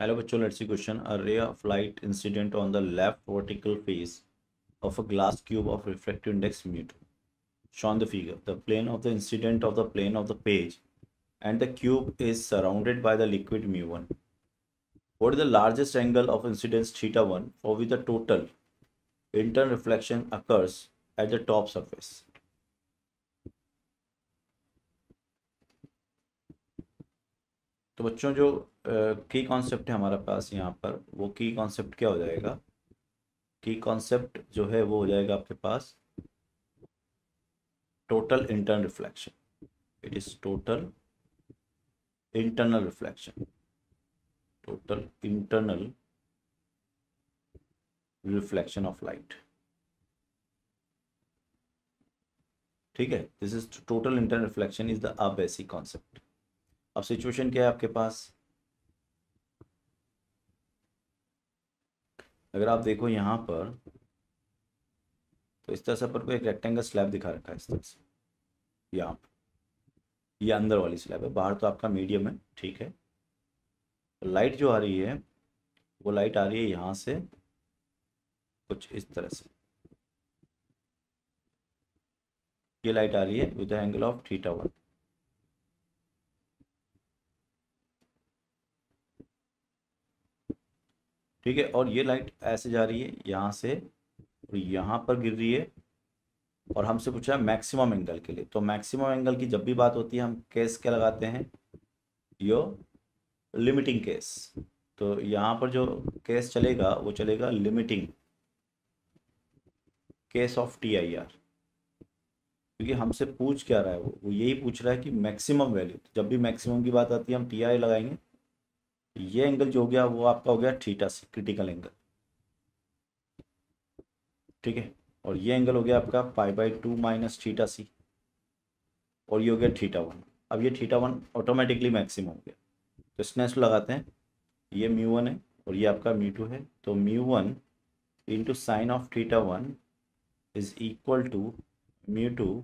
Hello बच्चों, let's see question. A ray of light incident on the left vertical face of a glass cube of refractive index mu 2. Shown the figure. The plane of the incident of the plane of the page and the cube is surrounded by the liquid mu 1. What is the largest angle of incidence theta 1 for which the total internal reflection occurs at the top surface? तो बच्चों जो की concept है हमारे पास यहाँ पर, वो की कॉन्सेप्ट क्या हो जाएगा? की कॉन्सेप्ट जो है वो हो जाएगा आपके पास total internal reflection. It is total internal reflection. Total internal reflection of light. ठीक है, this is total internal reflection is the a basic concept. अब सिचुएशन क्या है आपके पास? अगर आप देखो यहाँ पर, तो इस तरह से पर कोई एक रेक्टेंगल स्लैब दिखा रखा है इस तरह से. यहाँ पर ये अंदर वाली स्लैब है, बाहर तो आपका मीडियम है. ठीक है, लाइट जो आ रही है वो लाइट आ रही है यहाँ से कुछ इस तरह से. ये लाइट आ रही है with the angle of theta 1. ठीक है, और ये लाइट ऐसे जा रही है यहाँ से और यहाँ पर गिर रही है. और हमसे पूछा है मैक्सिमम एंगल के लिए. तो मैक्सिमम एंगल की जब भी बात होती है हम केस क्या लगाते हैं? यो लिमिटिंग केस. तो यहाँ पर जो केस चलेगा वो चलेगा लिमिटिंग केस ऑफ TIR. क्योंकि हमसे पूछ क्या रहा है, वो यही पूछ रहा है कि मैक्सिमम वैल्यू. जब भी मैक्सिमम की बात आती है हम TI लगाएंगे. ये एंगल जो हो गया वो आपका हो गया थीटा सी, क्रिटिकल एंगल. ठीक है, और ये एंगल हो गया आपका π/2 माइनस थीटा सी, और ये हो गया थीटा 1. अब ये थीटा 1 ऑटोमेटिकली मैक्सिमम हो गया. तो स्नेस लगाते हैं. ये μ1 है और ये आपका μ2 है. तो μ1 into sine of theta 1 is equal to μ2,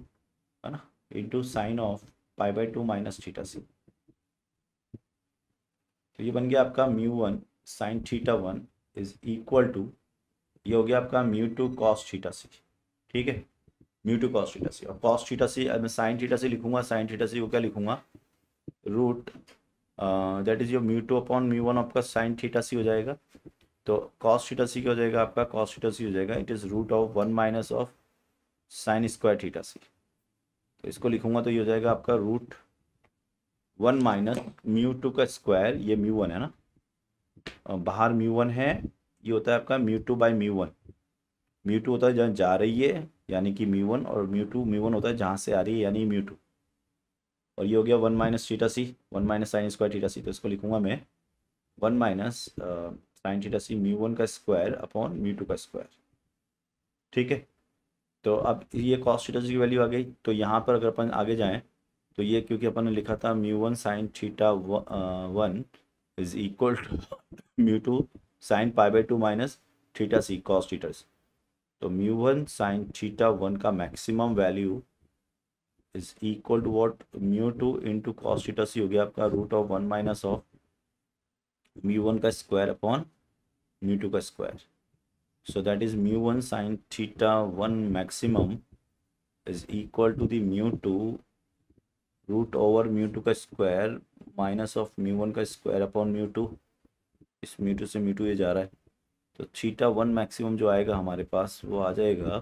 है ना, into sine of π/2 minus theta C. तो ये बन गया आपका μ1 sine theta 1 is equal to, ये हो गया आपका μ2 कॉस थीटा सी. ठीक है, μ2 कॉस थीटा सी. और कॉस थीटा सी मैं साइन थीटा सी लिखूंगा. साइन थीटा सी को क्या लिखूंगा? Root, that is your μ2 upon μ1 आपका साइन थीटा सी हो जाएगा. तो कॉस थीटा सी क्या हो जाएगा आपका? कॉस थीटा सी हो जाएगा it is root of 1 minus of sine square theta C. तो इसको लिखूंगा तो ये हो जाएगा आपका रूट 1 माइनस μ2 का स्क्वायर. ये μ1 है ना, बाहर μ1 है. ये होता है आपका μ2 बाई μ1. μ2 होता है जहाँ जा रही है यानी कि μ1, और μ1 होता है जहाँ से आ रही है यानी μ2. और ये हो गया 1 माइनस थीटा सी, 1 minus sign square theta C. तो इसको लिखूंगा मैं 1 माइनस साइन थीटा सी μ1 का स्क्वायर अपॉन μ2 का स्क्वायर. ठीक है, तो अब ये कॉस थीटा की वैल्यू आ गई. तो यहाँ पर अगर अपन आगे जाएं तो ये, क्योंकि अपन ने लिखा था μ1 sine theta 1 is equal to μ2 sine π/2 minus theta C cos theta. तो μ1 साइन थीटा 1 का maximum value is equal to what? μ2 into cos theta C हो गया आपका रूट ऑफ 1 माइनस ऑफ μ1 का स्क्वायर अपॉन μ2 का square. So that is μ1 sin theta 1 maximum is equal to the μ2 root over μ2 का square minus of μ1 का square upon μ2. इस μ2 से μ2 ये जा रहा है. तो थीटा 1 मैक्सिमम जो आएगा हमारे पास वो आ जाएगा,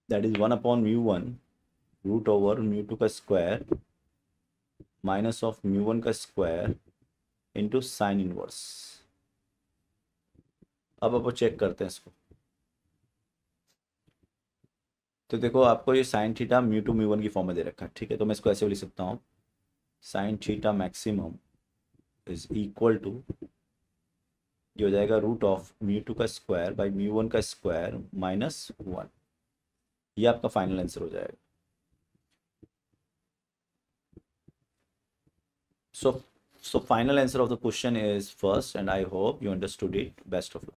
that is 1 upon μ1 root over μ2 का स्क्वायर माइनस ऑफ μ1 का स्क्वायर इंटू साइन इनवर्स. अब आप चेक करते हैं इसको. तो देखो आपको ये साइन थीटा μ2 μ1 की फॉर्म में दे रखा है. ठीक है, तो मैं इसको ऐसे लिख सकता हूँ sine theta maximum is equal to, ये हो जाएगा रूट ऑफ μ2 का स्क्वायर बाई μ1 का स्क्वायर माइनस 1. ये आपका फाइनल आंसर हो जाएगा. So final answer of the question is first, and I hope you understood it. Best of luck.